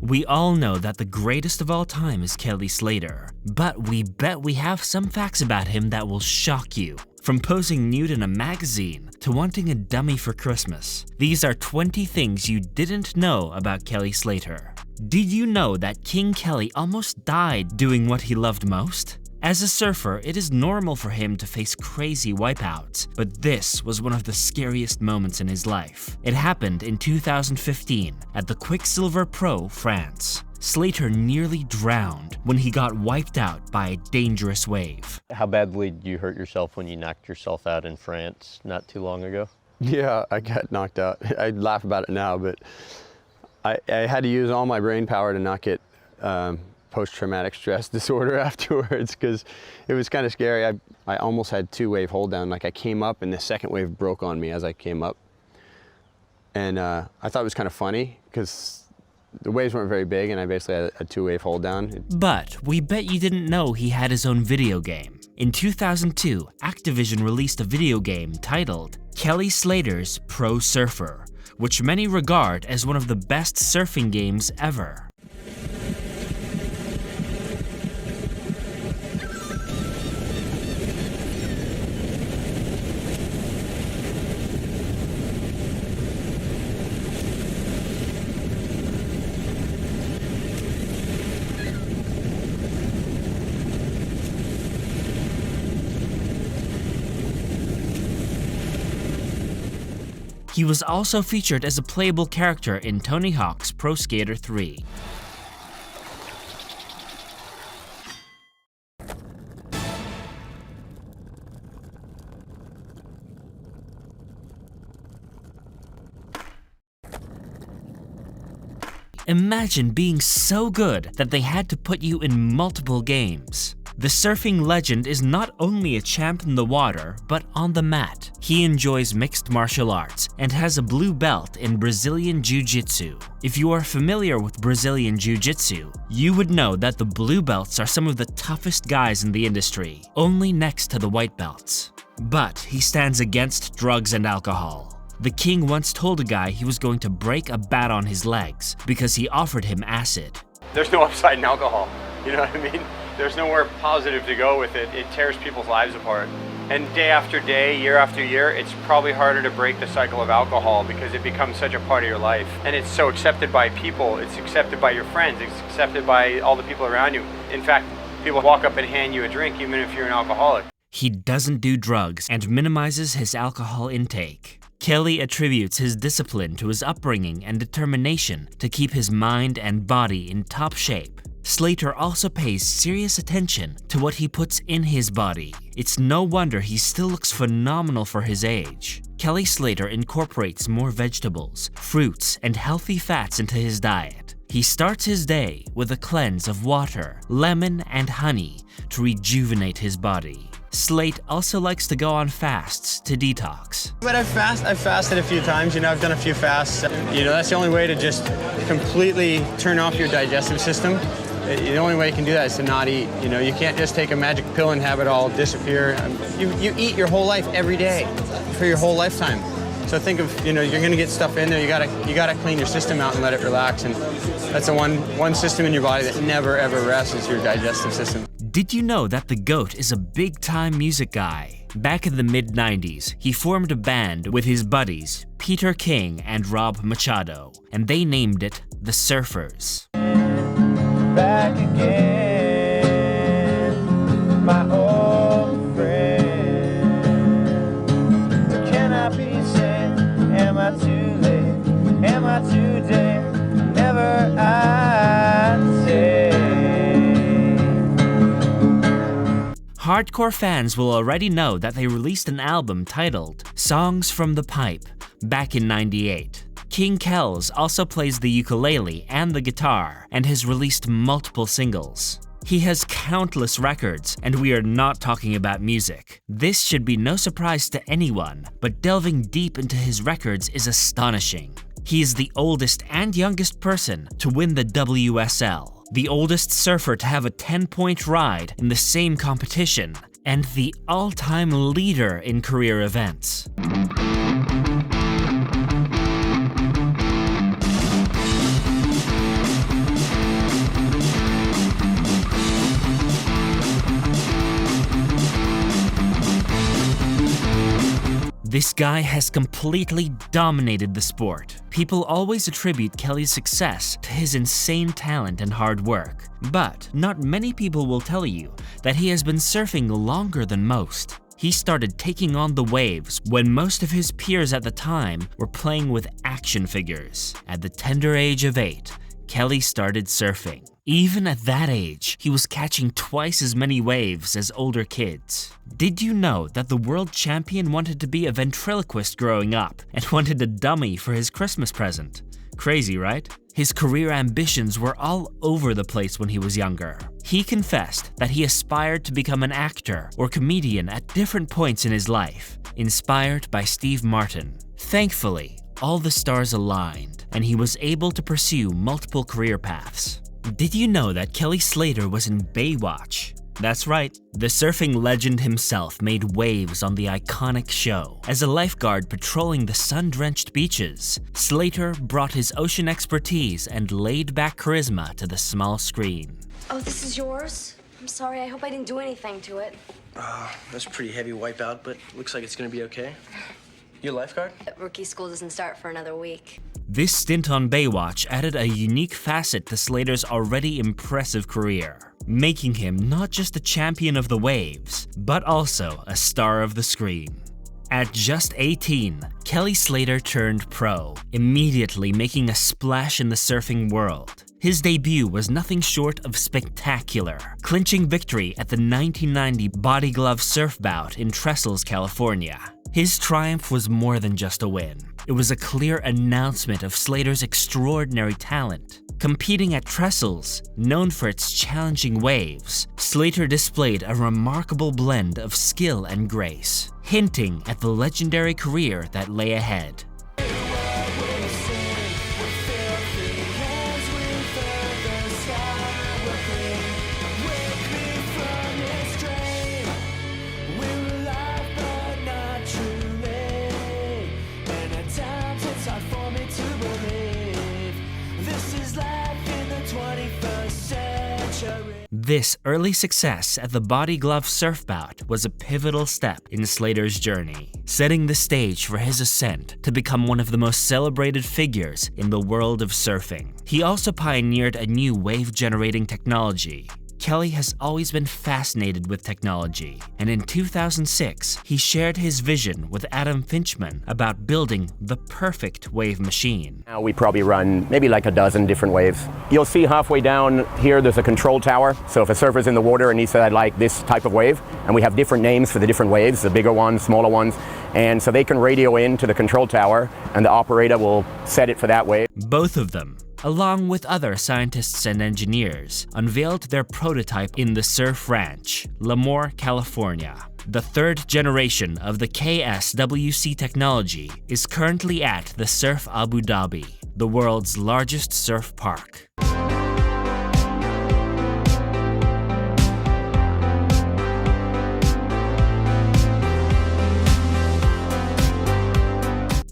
We all know that the greatest of all time is Kelly Slater, but we bet we have some facts about him that will shock you. From posing nude in a magazine to wanting a dummy for Christmas, these are 20 things you didn't know about Kelly Slater. Did you know that King Kelly almost died doing what he loved most? As a surfer, it is normal for him to face crazy wipeouts, but this was one of the scariest moments in his life. It happened in 2015 at the Quicksilver Pro, France. Slater nearly drowned when he got wiped out by a dangerous wave. How badly did you hurt yourself when you knocked yourself out in France not too long ago? Yeah, I got knocked out. I laugh about it now, but I had to use all my brain power to not get post-traumatic stress disorder afterwards, because it was kind of scary. I almost had two-wave hold down. Like, I came up and the second wave broke on me as I came up. And I thought it was kind of funny because the waves weren't very big and I basically had a two-wave hold down. But we bet you didn't know he had his own video game. In 2002, Activision released a video game titled Kelly Slater's Pro Surfer, which many regard as one of the best surfing games ever. He was also featured as a playable character in Tony Hawk's Pro Skater 3. Imagine being so good that they had to put you in multiple games. The surfing legend is not only a champ in the water, but on the mat. He enjoys mixed martial arts and has a blue belt in Brazilian Jiu-Jitsu. If you are familiar with Brazilian Jiu-Jitsu, you would know that the blue belts are some of the toughest guys in the industry, only next to the white belts. But he stands against drugs and alcohol. The king once told a guy he was going to break a bat on his legs because he offered him acid. There's no upside in alcohol, you know what I mean? There's nowhere positive to go with it. It tears people's lives apart. And day after day, year after year, it's probably harder to break the cycle of alcohol because it becomes such a part of your life. And it's so accepted by people, it's accepted by your friends, it's accepted by all the people around you. In fact, people walk up and hand you a drink even if you're an alcoholic. He doesn't do drugs and minimizes his alcohol intake. Kelly attributes his discipline to his upbringing and determination to keep his mind and body in top shape. Slater also pays serious attention to what he puts in his body. It's no wonder he still looks phenomenal for his age. Kelly Slater incorporates more vegetables, fruits, and healthy fats into his diet. He starts his day with a cleanse of water, lemon, and honey to rejuvenate his body. Slate also likes to go on fasts to detox. But I've fasted a few times, I've done a few fasts. That's the only way to just completely turn off your digestive system. The only way you can do that is to not eat. You can't just take a magic pill and have it all disappear. You eat your whole life every day for your whole lifetime. So think of, you're gonna get stuff in there, you gotta clean your system out and let it relax. And that's the one system in your body that never ever rests is your digestive system. Did you know that the GOAT is a big-time music guy? Back in the mid-90s, he formed a band with his buddies, Peter King and Rob Machado, and they named it The Surfers. Back again, my old friend. Can I be saved? Am I too late? Am I too dead? Never I'd say. Hardcore fans will already know that they released an album titled Songs from the Pipe back in '98. King Kells also plays the ukulele and the guitar and has released multiple singles. He has countless records, and we are not talking about music. This should be no surprise to anyone, but delving deep into his records is astonishing. He is the oldest and youngest person to win the WSL, the oldest surfer to have a 10-point ride in the same competition, and the all-time leader in career events. This guy has completely dominated the sport. People always attribute Kelly's success to his insane talent and hard work. But not many people will tell you that he has been surfing longer than most. He started taking on the waves when most of his peers at the time were playing with action figures. At the tender age of 8, Kelly started surfing. Even at that age, he was catching twice as many waves as older kids. Did you know that the world champion wanted to be a ventriloquist growing up and wanted a dummy for his Christmas present? Crazy, right? His career ambitions were all over the place when he was younger. He confessed that he aspired to become an actor or comedian at different points in his life, inspired by Steve Martin. Thankfully, all the stars aligned, and he was able to pursue multiple career paths. Did you know that Kelly Slater was in Baywatch? That's right, the surfing legend himself made waves on the iconic show. As a lifeguard patrolling the sun-drenched beaches, Slater brought his ocean expertise and laid-back charisma to the small screen. Oh, this is yours? I'm sorry, I hope I didn't do anything to it. That's a pretty heavy wipeout, but looks like it's gonna be okay. You a lifeguard? Rookie school doesn't start for another week. This stint on Baywatch added a unique facet to Slater's already impressive career, making him not just a champion of the waves, but also a star of the screen. At just 18, Kelly Slater turned pro, immediately making a splash in the surfing world. His debut was nothing short of spectacular, clinching victory at the 1990 Body Glove Surf Bout in Trestles, California. His triumph was more than just a win. It was a clear announcement of Slater's extraordinary talent. Competing at Trestles, known for its challenging waves, Slater displayed a remarkable blend of skill and grace, hinting at the legendary career that lay ahead. This early success at the Body Glove Surf Bout was a pivotal step in Slater's journey, setting the stage for his ascent to become one of the most celebrated figures in the world of surfing. He also pioneered a new wave-generating technology. Kelly has always been fascinated with technology, and in 2006, he shared his vision with Adam Finchman about building the perfect wave machine. Now we probably run maybe like a dozen different waves. You'll see halfway down here there's a control tower, so if a surfer's in the water and he said, I'd like this type of wave, and we have different names for the different waves, the bigger ones, smaller ones, and so they can radio in to the control tower, and the operator will set it for that wave. Both of them, along with other scientists and engineers, unveiled their prototype in the Surf Ranch, Lemoore, California. The third generation of the KSWC technology is currently at the Surf Abu Dhabi, the world's largest surf park.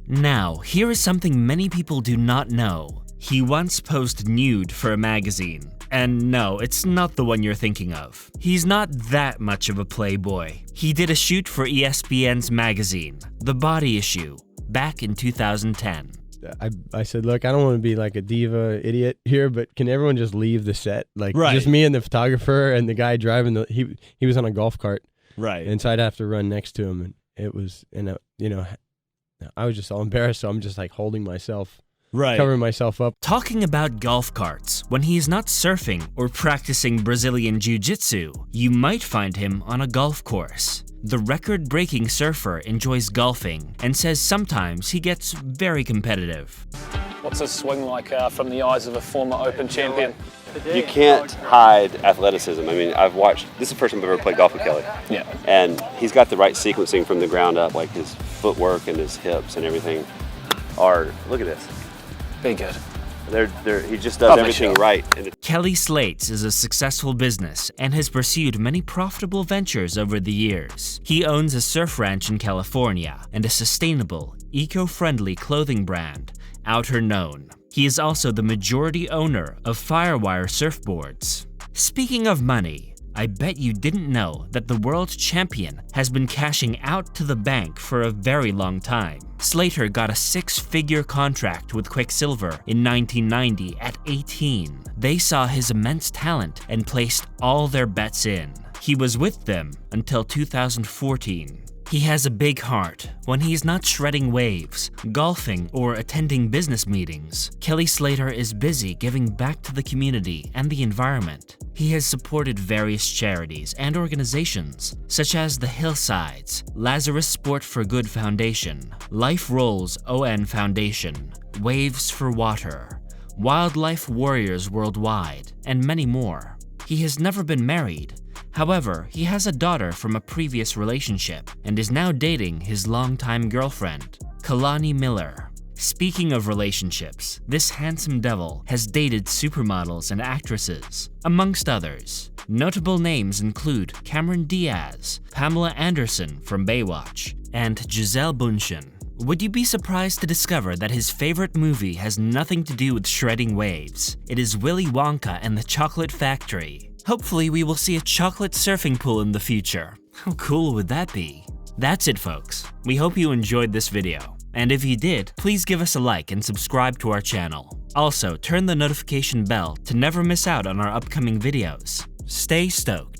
Now, here is something many people do not know. He once posed nude for a magazine. And no, it's not the one you're thinking of. He's not that much of a playboy. He did a shoot for ESPN's magazine, The Body Issue, back in 2010. I said, look, I don't want to be like a diva idiot here, but can everyone just leave the set? Like, Right. just me and the photographer and the guy driving he was on a golf cart. Right. And so I'd have to run next to him, and it was, I was just all embarrassed, so I'm just like holding myself, Right. covering myself up. Talking about golf carts, when he is not surfing or practicing Brazilian Jiu-Jitsu, you might find him on a golf course. The record-breaking surfer enjoys golfing and says sometimes he gets very competitive. What's a swing like from the eyes of a former Open champion? You can't hide athleticism. I mean, this is the first time I've ever played golf with Kelly. Yeah. And he's got the right sequencing from the ground up, like his footwork and his hips and everything look at this. Be good. He just does everything right. Kelly Slater is a successful business and has pursued many profitable ventures over the years. He owns a surf ranch in California and a sustainable, eco-friendly clothing brand, Outer Known. He is also the majority owner of Firewire surfboards. Speaking of money, I bet you didn't know that the world champion has been cashing out to the bank for a very long time. Slater got a 6-figure contract with Quicksilver in 1990 at 18. They saw his immense talent and placed all their bets in. He was with them until 2014. He has a big heart. When he's not shredding waves, golfing, or attending business meetings, Kelly Slater is busy giving back to the community and the environment. He has supported various charities and organizations, such as the Hillsides, Lazarus Sport for Good Foundation, Life Rolls ON Foundation, Waves for Water, Wildlife Warriors Worldwide, and many more. He has never been married. However, he has a daughter from a previous relationship and is now dating his longtime girlfriend, Kalani Miller. Speaking of relationships, this handsome devil has dated supermodels and actresses, amongst others. Notable names include Cameron Diaz, Pamela Anderson from Baywatch, and Gisele Bündchen. Would you be surprised to discover that his favorite movie has nothing to do with shredding waves? It is Willy Wonka and the Chocolate Factory. Hopefully we will see a chocolate surfing pool in the future. How cool would that be? That's it, folks. We hope you enjoyed this video. And if you did, please give us a like and subscribe to our channel. Also, turn the notification bell to never miss out on our upcoming videos. Stay stoked.